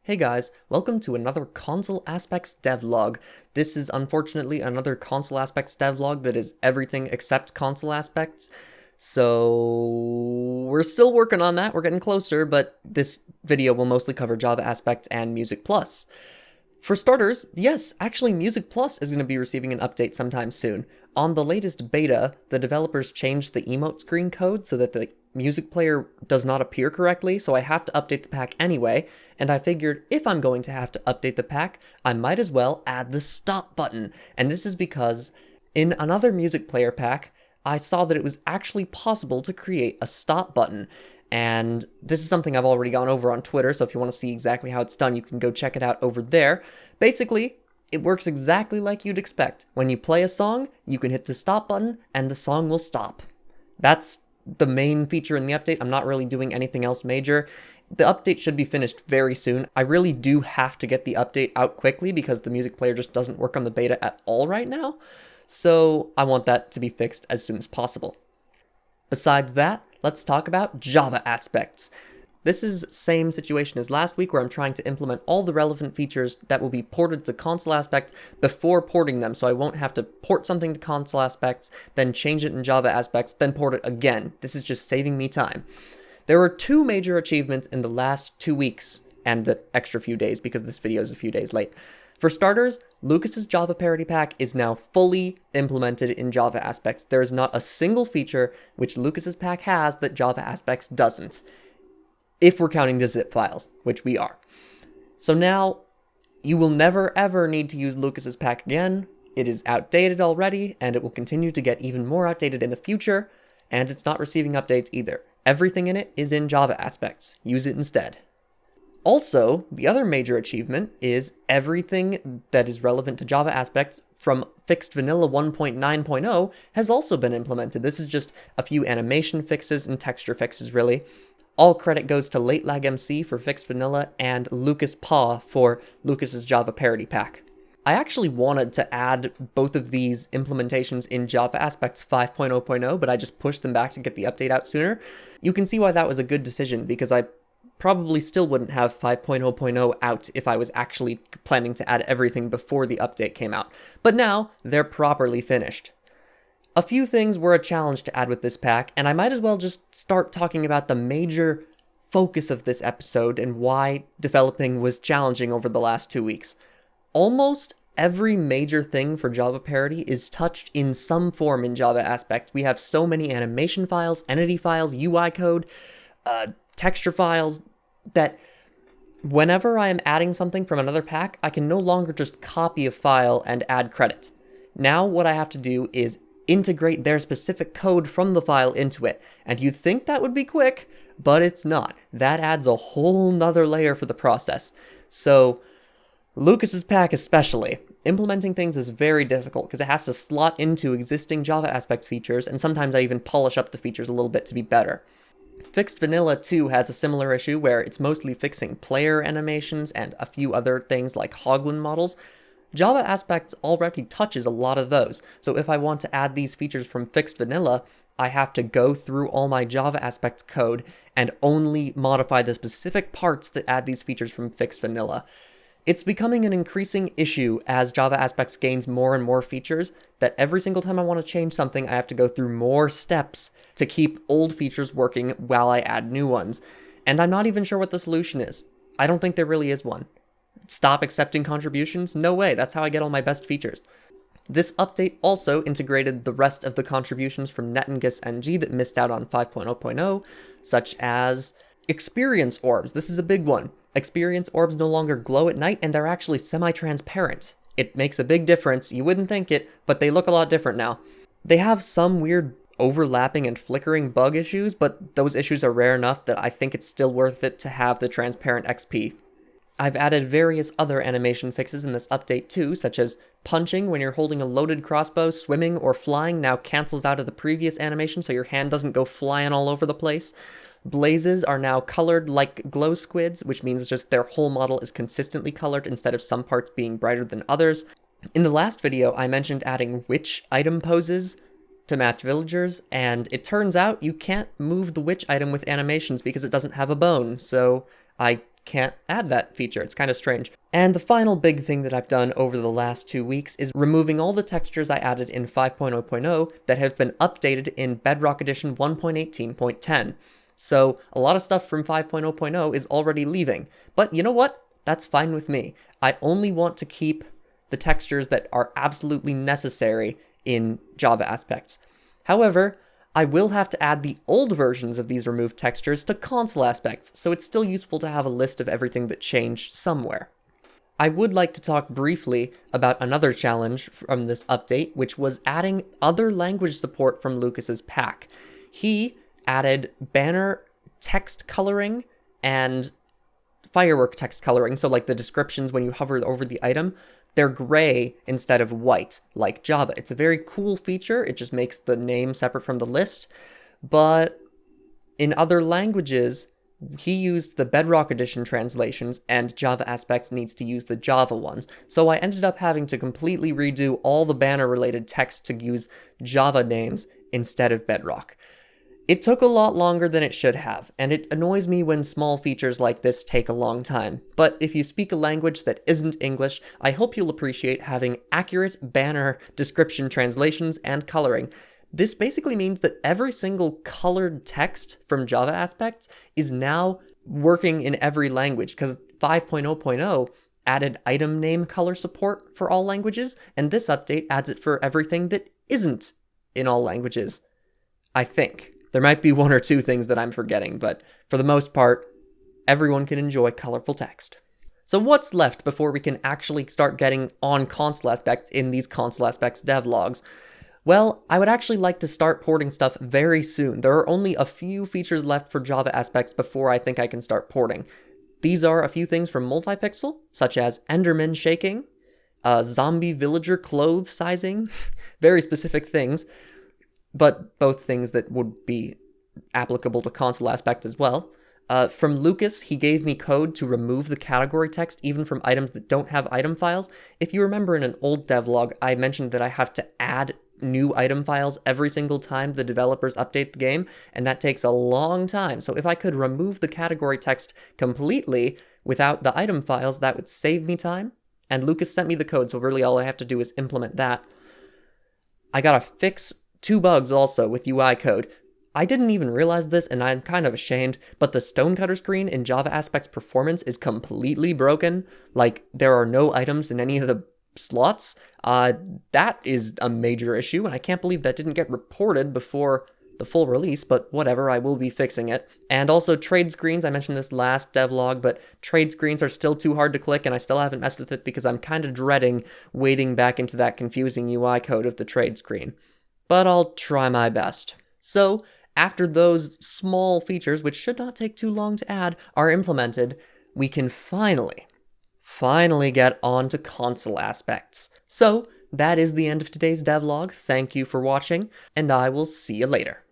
Hey guys, welcome to another Console Aspects devlog. This is unfortunately another Console Aspects devlog that is everything except Console Aspects. So we're still working on that, we're getting closer, but this video will mostly cover Java Aspects and Music Plus. For starters, yes, actually Music Plus is going to be receiving an update sometime soon. On the latest beta, the developers changed the emote screen code so that the music player does not appear correctly, so I have to update the pack anyway, and I figured if I'm going to have to update the pack, I might as well add the stop button. And this is because in another music player pack, I saw that it was actually possible to create a stop button. And this is something I've already gone over on Twitter, so if you want to see exactly how it's done, you can go check it out over there. Basically, it works exactly like you'd expect. When you play a song, you can hit the stop button, and the song will stop. That's the main feature in the update. I'm not really doing anything else major. The update should be finished very soon. I really do have to get the update out quickly because the music player just doesn't work on the beta at all right now. So I want that to be fixed as soon as possible. Besides that, let's talk about Java aspects. This is same situation as last week where I'm trying to implement all the relevant features that will be ported to console aspects before porting them, so I won't have to port something to console aspects, then change it in Java aspects, then port it again. This is just saving me time. There were two major achievements in the last 2 weeks, and the extra few days because this video is a few days late. For starters, Lukas's Java Parity Pack is now fully implemented in Java Aspects. There is not a single feature which Lukas's pack has that Java Aspects doesn't. If we're counting the zip files, which we are. So now, you will never ever need to use Lukas's pack again. It is outdated already, and it will continue to get even more outdated in the future, and it's not receiving updates either. Everything in it is in Java Aspects. Use it instead. Also, the other major achievement is everything that is relevant to Java Aspects from Fixed Vanilla 1.9.0 has also been implemented. This is just a few animation fixes and texture fixes, really. All credit goes to Late Lag MC for Fixed Vanilla and Lukas Paw for Lukas's Java Parity Pack. I actually wanted to add both of these implementations in Java Aspects 5.0.0, but I just pushed them back to get the update out sooner. You can see why that was a good decision, because I probably still wouldn't have 5.0.0 out if I was actually planning to add everything before the update came out. But now, they're properly finished. A few things were a challenge to add with this pack, and I might as well just start talking about the major focus of this episode and why developing was challenging over the last 2 weeks. Almost every major thing for Java Parity is touched in some form in Java Aspect. We have so many animation files, entity files, UI code, texture files, that whenever I am adding something from another pack, I can no longer just copy a file and add credit. Now what I have to do is integrate their specific code from the file into it. And you'd think that would be quick, but it's not. That adds a whole nother layer for the process. So, Lukas's pack especially, implementing things is very difficult because it has to slot into existing Java Aspects features, and sometimes I even polish up the features a little bit to be better. Fixed Vanilla 2 has a similar issue where it's mostly fixing player animations and a few other things like Hoglin models. Java Aspects already touches a lot of those, so if I want to add these features from Fixed Vanilla, I have to go through all my Java Aspects code and only modify the specific parts that add these features from Fixed Vanilla. It's becoming an increasing issue as Java Aspects gains more and more features that every single time I want to change something, I have to go through more steps to keep old features working while I add new ones. And I'm not even sure what the solution is. I don't think there really is one. Stop accepting contributions? No way, that's how I get all my best features. This update also integrated the rest of the contributions from NetNGS NG that missed out on 5.0.0, such as experience orbs. This is a big one. Experience orbs no longer glow at night, and they're actually semi-transparent. It makes a big difference. You wouldn't think it, but they look a lot different now. They have some weird overlapping and flickering bug issues, but those issues are rare enough that I think it's still worth it to have the transparent XP. I've added various other animation fixes in this update too, such as punching when you're holding a loaded crossbow, swimming, or flying now cancels out of the previous animation so your hand doesn't go flying all over the place. Blazes are now colored like glow squids, which means just their whole model is consistently colored instead of some parts being brighter than others. In the last video, I mentioned adding witch item poses to match villagers, and it turns out you can't move the witch item with animations because it doesn't have a bone, so I can't add that feature. It's kind of strange. And the final big thing that I've done over the last 2 weeks is removing all the textures I added in 5.0.0 that have been updated in Bedrock Edition 1.18.10. So a lot of stuff from 5.0.0 is already leaving. But you know what? That's fine with me. I only want to keep the textures that are absolutely necessary in Java aspects. However, I will have to add the old versions of these removed textures to console aspects, so it's still useful to have a list of everything that changed somewhere. I would like to talk briefly about another challenge from this update, which was adding other language support from Lukas's pack. He added banner text coloring and firework text coloring, so like the descriptions when you hover over the item, they're gray instead of white, like Java. It's a very cool feature. It just makes the name separate from the list. But in other languages, he used the Bedrock Edition translations, and Java Aspects needs to use the Java ones. So I ended up having to completely redo all the banner-related text to use Java names instead of Bedrock. It took a lot longer than it should have, and it annoys me when small features like this take a long time. But if you speak a language that isn't English, I hope you'll appreciate having accurate banner description translations and coloring. This basically means that every single colored text from Java Aspects is now working in every language, because 5.0.0 added item name color support for all languages, and this update adds it for everything that isn't in all languages. I think. There might be one or two things that I'm forgetting, but for the most part, everyone can enjoy colorful text. So what's left before we can actually start getting on console aspects in these console aspects devlogs? Well, I would actually like to start porting stuff very soon. There are only a few features left for Java aspects before I think I can start porting. These are a few things from Multipixel, such as Enderman shaking, zombie villager clothes sizing, very specific things, but both things that would be applicable to console aspect as well. From Lukas, he gave me code to remove the category text even from items that don't have item files. If you remember in an old devlog, I mentioned that I have to add new item files every single time the developers update the game, and that takes a long time. So if I could remove the category text completely without the item files, that would save me time. And Lukas sent me the code, so really all I have to do is implement that. I gotta fix 2 bugs also with UI code. I didn't even realize this, and I'm kind of ashamed, but the stonecutter screen in Java Aspects Performance is completely broken. Like, there are no items in any of the slots. That is a major issue, and I can't believe that didn't get reported before the full release, but whatever, I will be fixing it. And also trade screens, I mentioned this last devlog, but trade screens are still too hard to click, and I still haven't messed with it because I'm kind of dreading wading back into that confusing UI code of the trade screen. But I'll try my best. So, after those small features, which should not take too long to add, are implemented, we can finally get on to console aspects. So, that is the end of today's devlog. Thank you for watching, and I will see you later.